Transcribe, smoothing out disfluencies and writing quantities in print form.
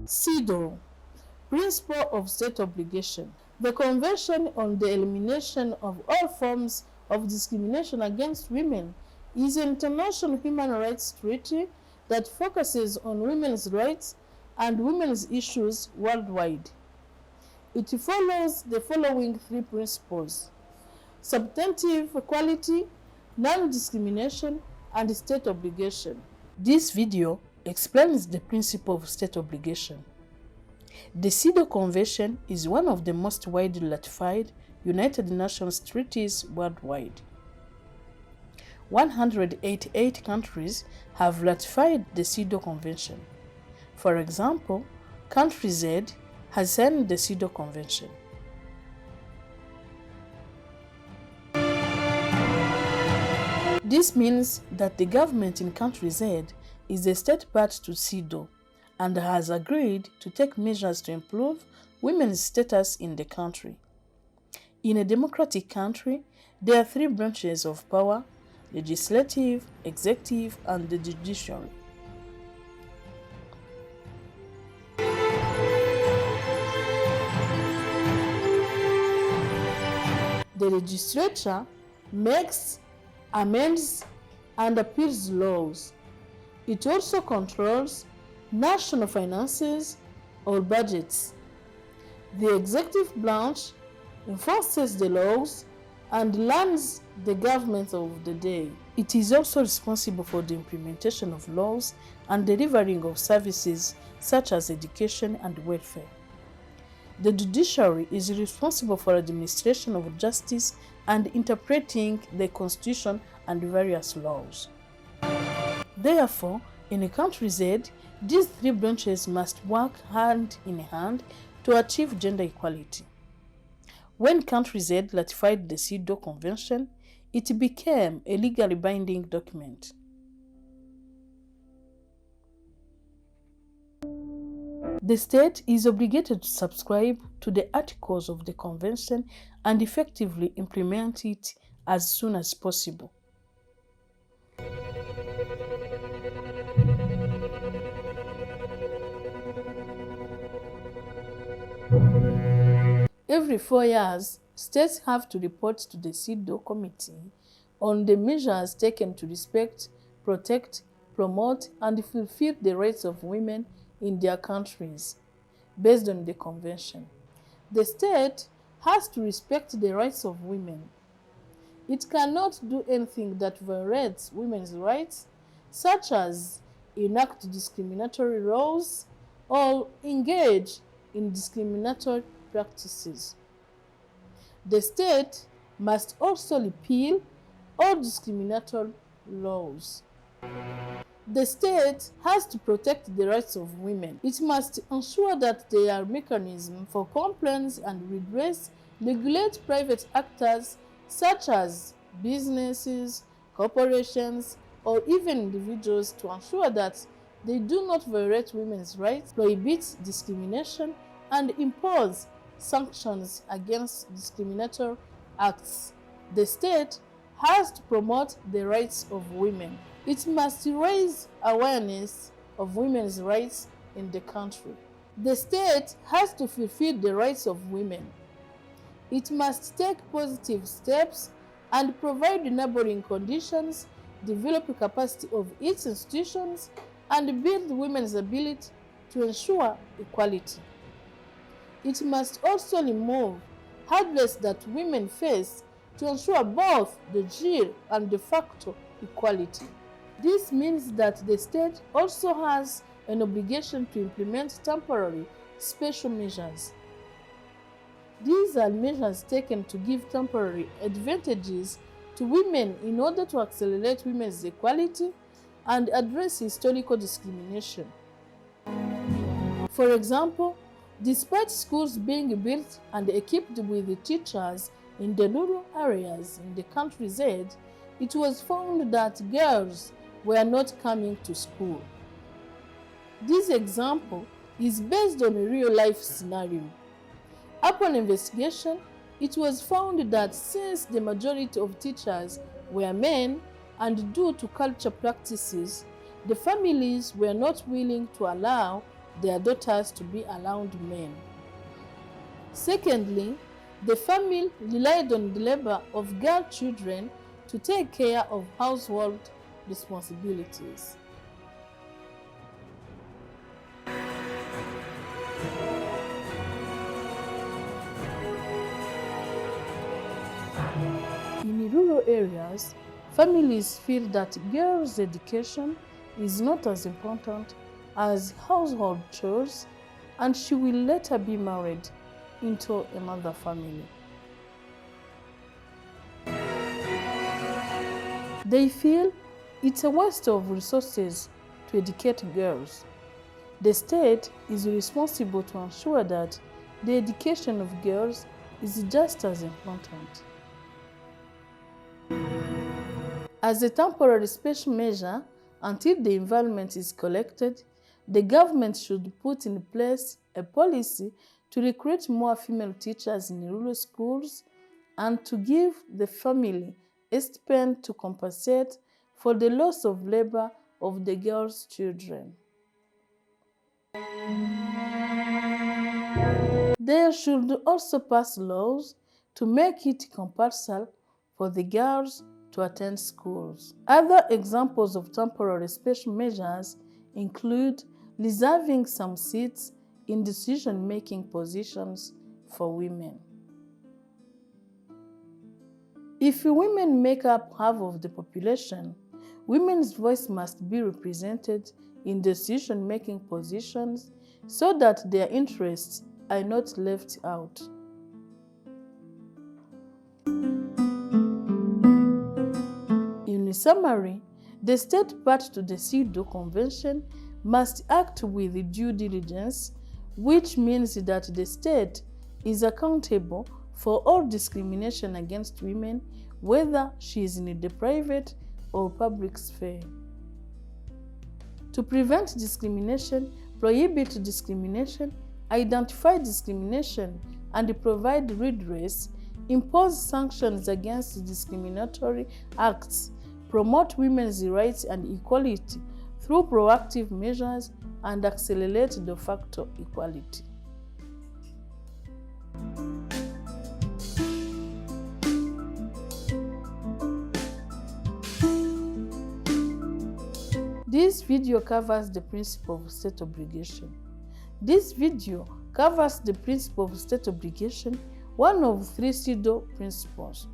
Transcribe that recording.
CEDAW, Principle of State Obligation. The Convention on the Elimination of All Forms of Discrimination Against Women is an international human rights treaty that focuses on women's rights and women's issues worldwide. It follows the following three principles: substantive equality, non-discrimination, and state obligation. This video explains the principle of state obligation. The CEDAW Convention is one of the most widely ratified United Nations treaties worldwide. 188 countries have ratified the CEDAW Convention. For example, country Z has signed the CEDAW Convention. This means that the government in country Z is a state part to CEDAW and has agreed to take measures to improve women's status in the country. In a democratic country, there are three branches of power: legislative, executive, and the judiciary. The legislature makes, amends, and appeals laws. It also controls national finances or budgets. The executive branch enforces the laws and runs the government of the day. It is also responsible for the implementation of laws and delivering of services such as education and welfare. The judiciary is responsible for administration of justice and interpreting the constitution and various laws. Therefore, in a country Z, these three branches must work hand in hand to achieve gender equality. When country Z ratified the CEDAW Convention, it became a legally binding document. The state is obligated to subscribe to the articles of the convention and effectively implement it as soon as possible. Every 4 years, states have to report to the CEDAW Committee on the measures taken to respect, protect, promote, and fulfill the rights of women in their countries, based on the convention. The state has to respect the rights of women. It cannot do anything that violates women's rights, such as enact discriminatory laws or engage in discriminatory practices. The state must also repeal all discriminatory laws. The state has to protect the rights of women. It must ensure that there are mechanisms for complaints and redress, regulate private actors such as businesses, corporations, or even individuals to ensure that they do not violate women's rights, prohibit discrimination, and impose sanctions against discriminatory acts. The state has to promote the rights of women. It must raise awareness of women's rights in the country. The state has to fulfill the rights of women. It must take positive steps and provide enabling conditions, develop the capacity of its institutions, and build women's ability to ensure equality. It must also remove hurdles that women face to ensure both de jure and de facto equality. This means that the state also has an obligation to implement temporary special measures. These are measures taken to give temporary advantages to women in order to accelerate women's equality and address historical discrimination. For example, despite schools being built and equipped with the teachers in the rural areas in the country Z, it was found that girls were not coming to school. This example is based on a real-life scenario. Upon investigation, it was found that since the majority of teachers were men and due to culture practices, the families were not willing to allow their daughters to be around men. Secondly, the family relied on the labor of girl children to take care of household responsibilities. In rural areas, families feel that girls' education is not as important as household chores, and she will later be married into another family. They feel it's a waste of resources to educate girls. The state is responsible to ensure that the education of girls is just as important. As a temporary special measure, until the environment is collected, the government should put in place a policy to recruit more female teachers in rural schools and to give the family a stipend to compensate for the loss of labor of the girls' children. They should also pass laws to make it compulsory for the girls to attend schools. Other examples of temporary special measures include reserving some seats in decision-making positions for women. If women make up half of the population, women's voice must be represented in decision-making positions so that their interests are not left out. In summary, the state part to the CEDAW Convention must act with due diligence, which means that the state is accountable for all discrimination against women, whether she is in the private or public sphere. To prevent discrimination, prohibit discrimination, identify discrimination, and provide redress, impose sanctions against discriminatory acts, promote women's rights and equality through proactive measures, and accelerate de facto equality. This video covers the principle of state obligation. This video covers the principle of state obligation, one of 3 CEDAW principles.